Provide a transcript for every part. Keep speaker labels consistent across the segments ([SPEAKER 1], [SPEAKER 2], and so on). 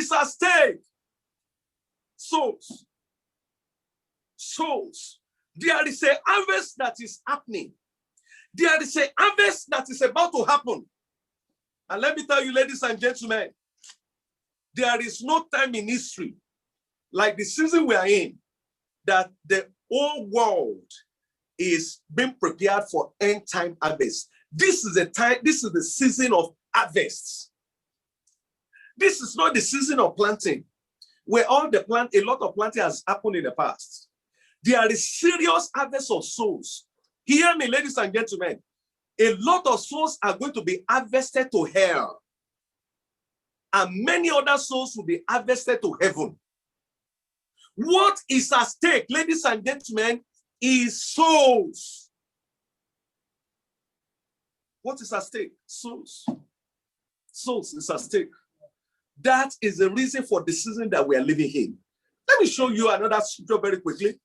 [SPEAKER 1] is at stake? Souls. Souls. There is a harvest that is happening. There is a harvest that is about to happen. And let me tell you, ladies and gentlemen, there is no time in history, like the season we are in, that the whole world is being prepared for end time harvest. This is the time, this is the season of harvest. This is not the season of planting, where all the a lot of planting has happened in the past. There is serious harvest of souls. Hear me, ladies and gentlemen. A lot of souls are going to be harvested to hell. And many other souls will be harvested to heaven. What is at stake, ladies and gentlemen, is souls. What is at stake? Souls. Souls is at stake. That is the reason for the season that we are living in. Let me show you another scripture very quickly.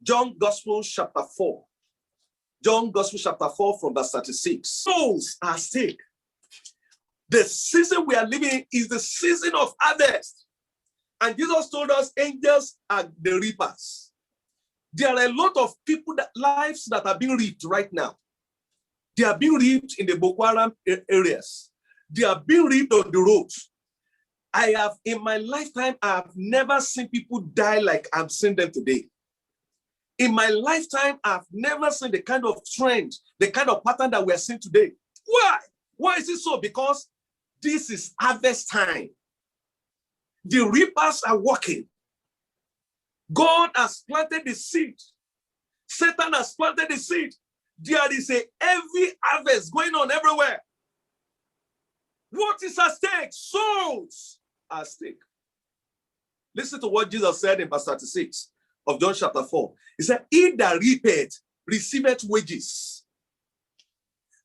[SPEAKER 1] John Gospel chapter 4. John Gospel chapter 4 from verse 36. Souls are at stake. The season we are living in is the season of harvest. And Jesus told us angels are the reapers. There are a lot of people lives that are being reaped right now. They are being reaped in the Boko Haram areas. They are being reaped on the roads. In my lifetime, I have never seen people die like I'm seeing them today. In my lifetime, I've never seen the kind of trend, the kind of pattern that we're seeing today. Why? Why is it so? Because this is harvest time. The reapers are working. God has planted the seed. Satan has planted the seed. There is a heavy harvest going on everywhere. What is at stake? Souls are at stake. Listen to what Jesus said in verse 36 of John chapter 4. He said, he that reapeth receiveth wages,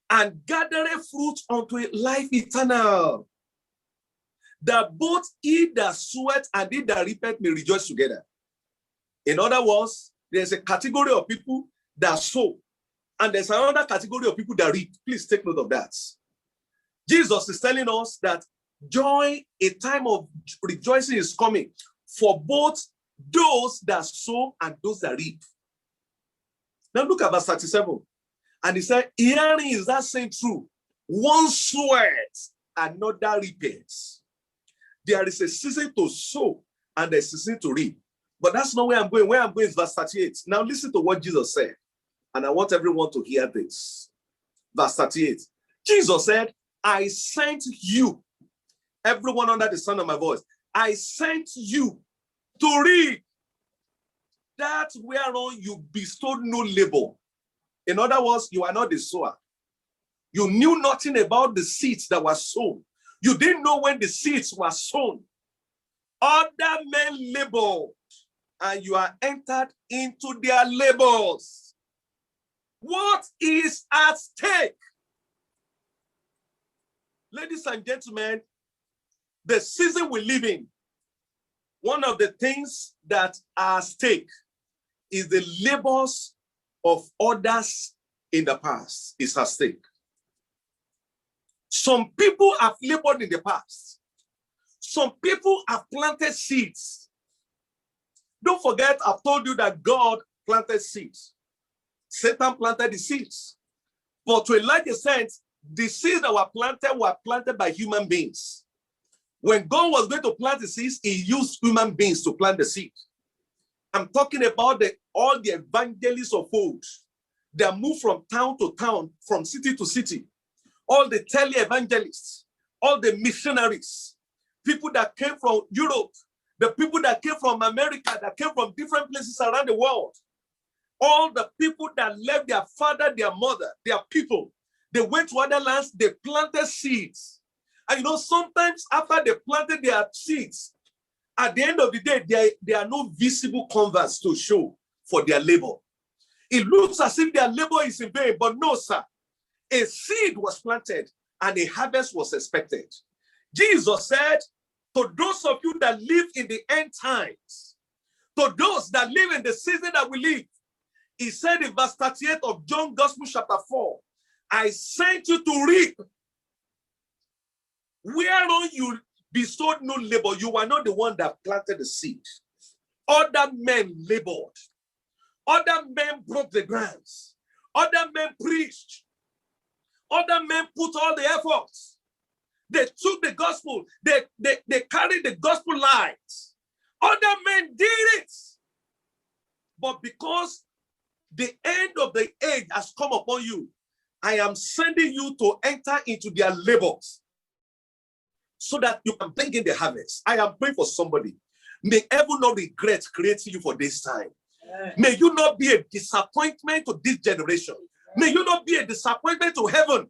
[SPEAKER 1] and gathereth fruit unto a life eternal, that both he that soweth and he that reapeth may rejoice together. In other words, there's a category of people that sow, and there's another category of people that reap. Please take note of that. Jesus is telling us that joy, a time of rejoicing is coming for both those that sow and those that reap. Now look at verse 37. And he said, hearing is that saying true? One soweth, another reapeth. There is a season to sow and a season to reap. But that's not where I'm going. Where I'm going is verse 38. Now listen to what Jesus said. And I want everyone to hear this. Verse 38. Jesus said, I sent you, everyone under the sound of my voice, I sent you to reap that whereon you bestowed no labor. In other words, you are not the sower. You knew nothing about the seeds that were sown. You didn't know when the seeds were sown. Other men labored, and you are entered into their labors. What is at stake? Ladies and gentlemen, the season we live in, one of the things that are at stake is the labors of others in the past is at stake. Some people have labored in the past. Some people have planted seeds. Don't forget, I've told you that God planted seeds. Satan planted the seeds. But to a large extent, the seeds that were planted by human beings. When God was going to plant the seeds, he used human beings to plant the seed. I'm talking about all the evangelists of old that moved from town to town, from city to city. All the tele-evangelists, all the missionaries, people that came from Europe, the people that came from America, that came from different places around the world, all the people that left their father, their mother, their people, they went to other lands, they planted seeds. And you know, sometimes after they planted their seeds, at the end of the day, there are no visible converts to show for their labor. It looks as if their labor is in vain, but no, sir. A seed was planted and a harvest was expected. Jesus said, to those of you that live in the end times, to those that live in the season that we live, he said in verse 38 of John Gospel chapter 4, I sent you to reap whereon you bestowed no labor. You were not the one that planted the seed. Other men labored. Other men broke the grounds. Other men preached. Other men put all the efforts. They took the gospel. They carried the gospel light. Other men did it. But because the end of the age has come upon you, I am sending you to enter into their labors so that you can bring in the harvest. I am praying for somebody. May heaven not regret creating you for this time. May you not be a disappointment to this generation. May you not be a disappointment to heaven.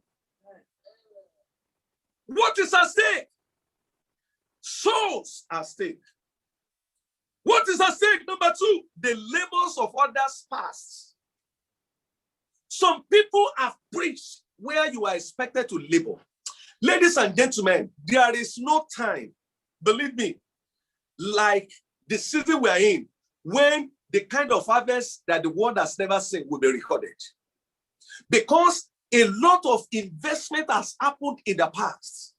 [SPEAKER 1] What is at stake? Souls are at stake. What is at stake? Number two, the labors of others past. Some people have preached where you are expected to labor. Ladies and gentlemen, there is no time, believe me, like the season we are in, when the kind of harvest that the world has never seen will be recorded. Because a lot of investment has happened in the past.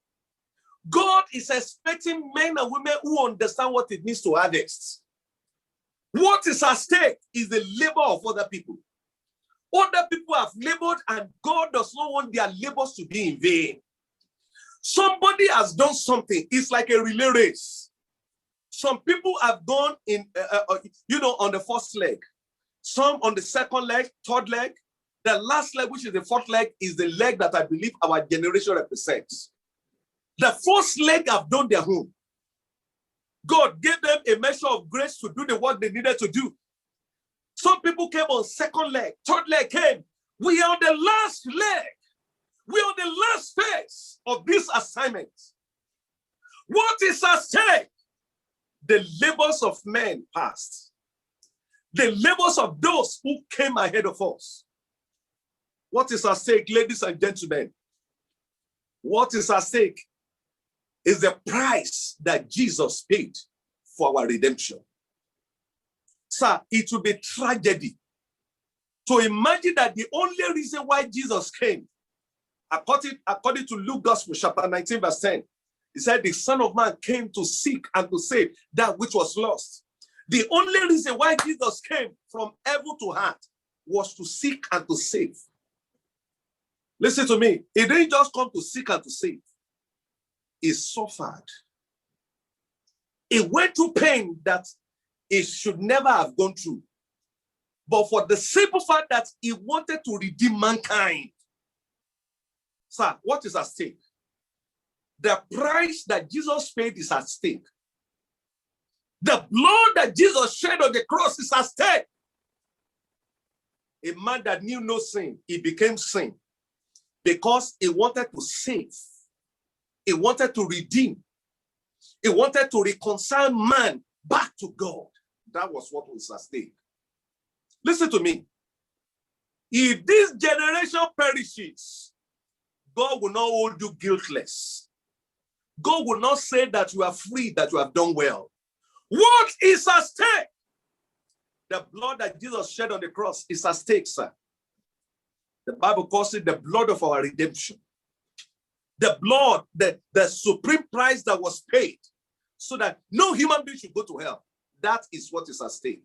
[SPEAKER 1] God is expecting men and women who understand what it means to harvest. What is at stake is the labor of other people. Other people have labored and God does not want their labors to be in vain. Somebody has done something. It's like a relay race. Some people have gone in, on the first leg. Some on the second leg, third leg. The last leg, which is the fourth leg, is the leg that I believe our generation represents. The first leg have done their own. God gave them a measure of grace to do the work they needed to do. Some people came on second leg, third leg came. We are on the last leg. We are on the last phase of this assignment. What is at stake? The labors of men past. The labors of those who came ahead of us. What is at stake, ladies and gentlemen? What is at stake is the price that Jesus paid for our redemption. Sir, it will be tragedy to imagine that the only reason why Jesus came, according to Luke Gospel, chapter 19, verse 10, he said, the Son of Man came to seek and to save that which was lost. The only reason why Jesus came from heaven to earth was to seek and to save. Listen to me. He didn't just come to seek and to save. He suffered. He went through pain that he should never have gone through. But for the simple fact that he wanted to redeem mankind. Sir, what is at stake? The price that Jesus paid is at stake. The blood that Jesus shed on the cross is at stake. A man that knew no sin, he became sin because he wanted to save. He wanted to redeem. He wanted to reconcile man back to God. That was what was at stake. Listen to me. If this generation perishes, God will not hold you guiltless. God will not say that you are free, that you have done well. What is at stake? The blood that Jesus shed on the cross is at stake, sir. The Bible calls it the blood of our redemption. The blood, the supreme price that was paid so that no human being should go to hell. That is what is at stake.